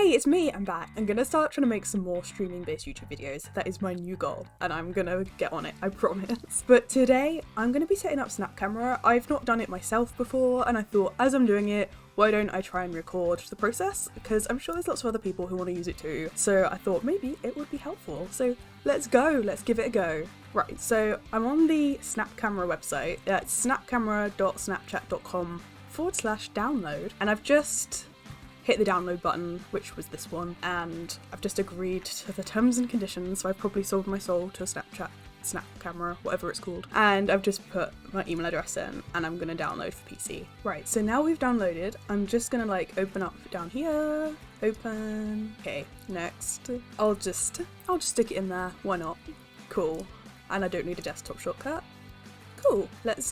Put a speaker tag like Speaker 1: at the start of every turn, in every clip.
Speaker 1: Hey, it's me, I'm back. I'm gonna start trying to make some more streaming-based YouTube videos. That is my new goal, and I'm gonna get on it, I promise. But today, I'm gonna be setting up Snap Camera. I've not done it myself before, and I thought, as I'm doing it, why don't I try and record the process? Because I'm sure there's lots of other people who want to use it too. So I thought maybe it would be helpful. So let's go, let's give it a go. Right, so I'm on the Snap Camera website. It's snapcamera.snapchat.com/download, and I've just hit the download button, which was this one, and I've just agreed to the terms and conditions, so I've probably sold my soul to Snap Camera, whatever it's called, and I've just put my email address in, and I'm gonna download for PC. Right, so now we've downloaded, I'm just gonna like open up down here, open, okay, next. I'll just stick it in there, why not? Cool, and I don't need a desktop shortcut. Cool, let's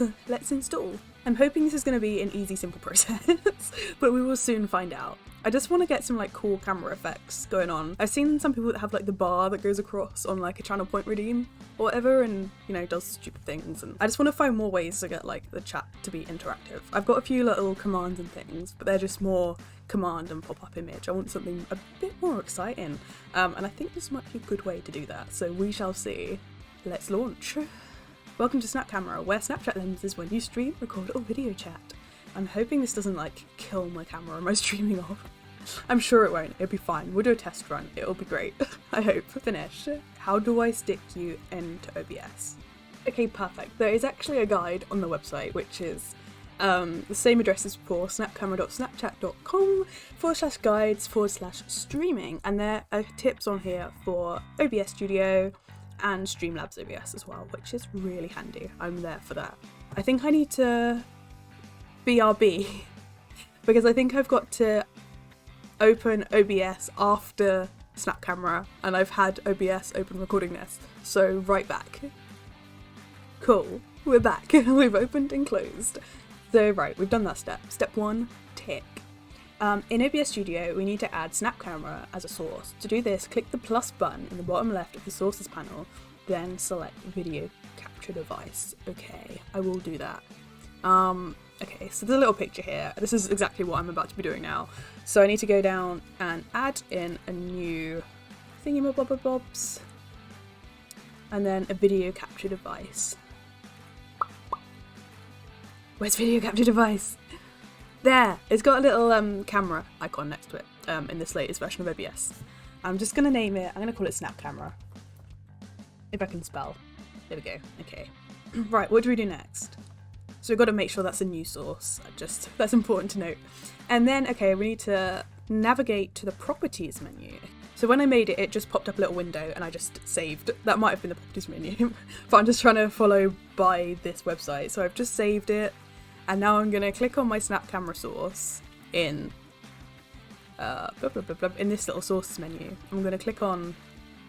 Speaker 1: install. I'm hoping this is going to be an easy, simple process, but we will soon find out. I just want to get some like cool camera effects going on. I've seen some people that have like the bar that goes across on like a channel point redeem or whatever, and you know, does stupid things, and I just want to find more ways to get like the chat to be interactive. I've got a few little commands and things, but they're just more command and pop-up image. I want something a bit more exciting, and I think this might be a good way to do that, so we shall see. Let's launch. Welcome to Snap Camera, where Snapchat lenses when you stream, record or video chat. I'm hoping this doesn't like kill my camera am I streaming off. I'm sure it won't, it'll be fine. We'll do a test run, it'll be great. I hope. Finish. How do I stick you into OBS? Okay, perfect. There is actually a guide on the website, which is the same address as before, snapcamera.snapchat.com/guides/streaming, and there are tips on here for OBS Studio and Streamlabs OBS as well, which is really handy. I'm there for that. I think I need to BRB because I think I've got to open OBS after Snap Camera, and I've had OBS open recording this, so right back. Cool, we're back. We've opened and closed. So right, we've done that step. Step 1, tick. In OBS Studio, we need to add Snap Camera as a source. To do this, click the plus button in the bottom left of the sources panel, then select video capture device. Okay, I will do that. Okay, so there's a little picture here. This is exactly what I'm about to be doing now. So I need to go down and add in a new thingy-mabobs, and then a video capture device. Where's video capture device? There! It's got a little camera icon next to it in this latest version of OBS. I'm just going to name it, I'm going to call it Snap Camera. If I can spell. There we go. Okay. Right, what do we do next? So we've got to make sure that's a new source. That's important to note. And then, okay, we need to navigate to the properties menu. So when I made it, it just popped up a little window and I just saved. That might have been the properties menu, but I'm just trying to follow by this website. So I've just saved it. And now I'm going to click on my Snap Camera source in in this little sources menu. I'm going to click on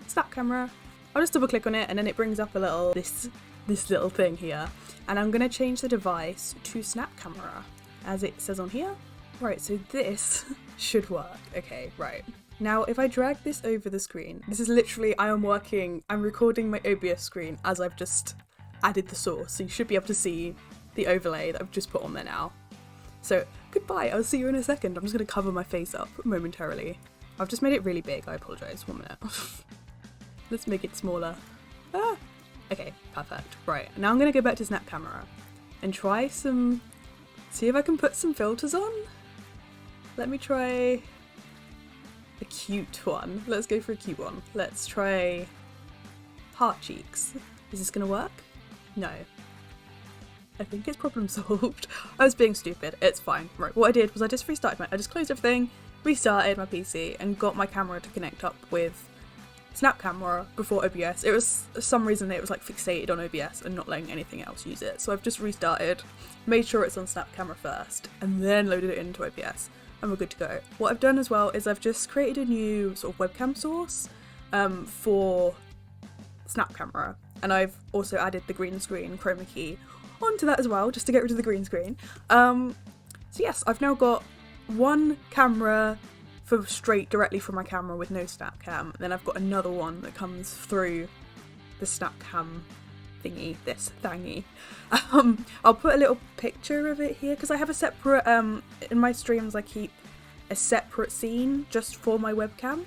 Speaker 1: Snap Camera. I'll just double click on it and then it brings up a little, this little thing here. And I'm going to change the device to Snap Camera, as it says on here. Right, so this should work. Okay, right. Now, if I drag this over the screen, this is literally, I'm recording my OBS screen as I've just added the source. So you should be able to see the overlay that I've just put on there now. So, goodbye, I'll see you in a second. I'm just going to cover my face up momentarily. I've just made it really big, I apologise. 1 minute. Let's make it smaller. Ah! Okay, perfect. Right, now I'm going to go back to Snap Camera and try see if I can put some filters on. Let me try a cute one. Let's go for a cute one. Let's try heart cheeks. Is this going to work? No. I think it's problem solved. I was being stupid, it's fine. Right, what I did was I just I just closed everything, restarted my PC, and got my camera to connect up with Snap Camera before OBS. It was, for some reason, it was like fixated on OBS and not letting anything else use it. So I've just restarted, made sure it's on Snap Camera first, and then loaded it into OBS, and we're good to go. What I've done as well is I've just created a new sort of webcam source for Snap Camera, and I've also added the green screen chroma key onto that as well, just to get rid of the green screen. So yes, I've now got one camera for straight directly from my camera with no Snapcam, and then I've got another one that comes through the Snapcam thingy, this thingy. I'll put a little picture of it here because I have a separate, in my streams I keep a separate separate scene just for my webcam,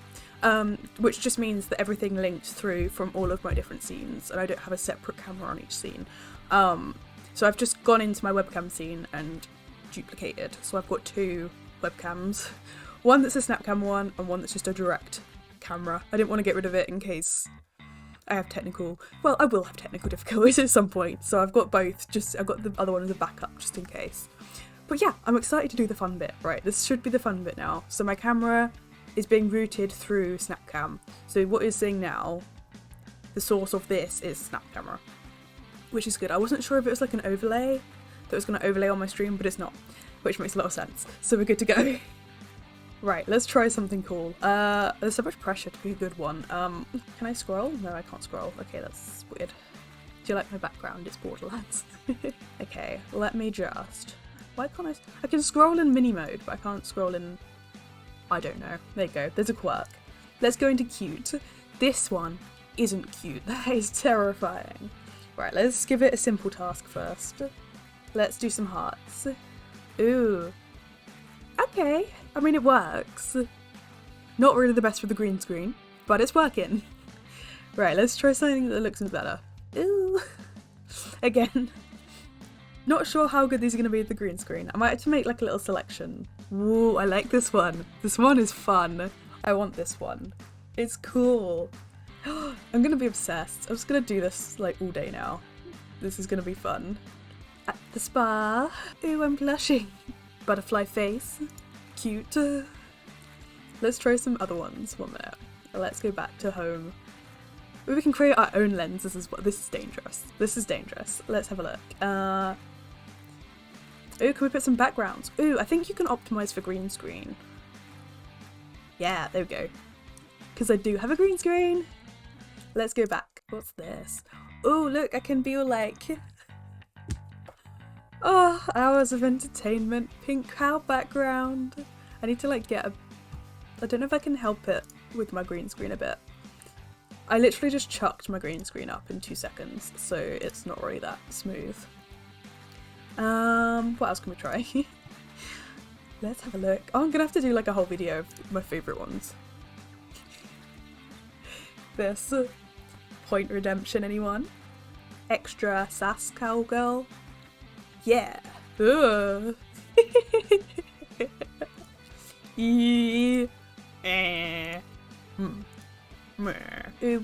Speaker 1: which just means that everything links through from all of my different scenes, and I don't have a separate camera on each scene. So I've just gone into my webcam scene and duplicated. So I've got 2 webcams, one that's a Snapcam one and one that's just a direct camera. I didn't want to get rid of it in case I have I will have technical difficulties at some point, so I've got both, I've got the other one as a backup just in case. But yeah, I'm excited to do the fun bit, right? This should be the fun bit now. So my camera is being routed through Snapcam. So what you're seeing now, the source of this is Snap Camera, which is good. I wasn't sure if it was like an overlay that was going to overlay on my stream, but it's not, which makes a lot of sense. So we're good to go. Right, let's try something cool. There's so much pressure to be a good one. Can I scroll? No, I can't scroll. Okay, that's weird. Do you like my background? It's Borderlands. Okay, let me just... Why can't I can scroll in mini mode, but I can't scroll in... I don't know. There you go. There's a quirk. Let's go into cute. This one isn't cute. That is terrifying. Right, let's give it a simple task first. Let's do some hearts. Ooh. Okay. I mean, it works. Not really the best for the green screen, but it's working. Right, let's try something that looks better. Ooh. Again. Not sure how good these are going to be with the green screen. I might have to make like a little selection. Ooh, I like this one. This one is fun. I want this one. It's cool. I'm going to be obsessed. I'm just going to do this like all day now. This is going to be fun. At the spa. Ooh, I'm blushing. Butterfly face. Cute. Let's try some other ones. 1 minute. Let's go back to home. Maybe we can create our own lenses as well. This is dangerous. This is dangerous. Let's have a look. Ooh, can we put some backgrounds? Ooh, I think you can optimize for green screen. Yeah, there we go. Because I do have a green screen. Let's go back. What's this? Ooh, look, I can be all like... Oh, hours of entertainment, pink cow background. I need to like get a... I don't know if I can help it with my green screen a bit. I literally just chucked my green screen up in 2 seconds, so it's not really that smooth. What else can we try? Let's have a look. Oh, I'm gonna have to do like a whole video of my favourite ones. This. Point redemption, anyone? Extra sass cowgirl. Yeah. Ugh. Ooh,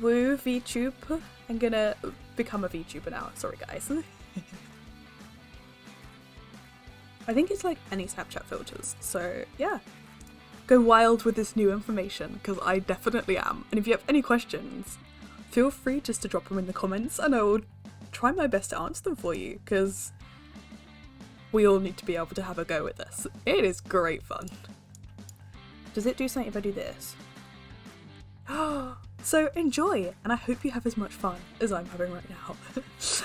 Speaker 1: woo, VTube. I'm gonna become a VTuber now. Sorry, guys. I think it's like any Snapchat filters. So yeah, go wild with this new information because I definitely am. And if you have any questions, feel free just to drop them in the comments, and I will try my best to answer them for you because we all need to be able to have a go with this. It is great fun. Does it do something if I do this? So enjoy, and I hope you have as much fun as I'm having right now.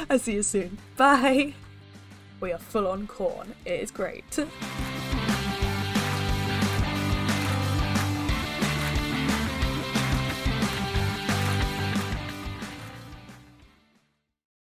Speaker 1: I'll see you soon. Bye! We are full on corn. It is great.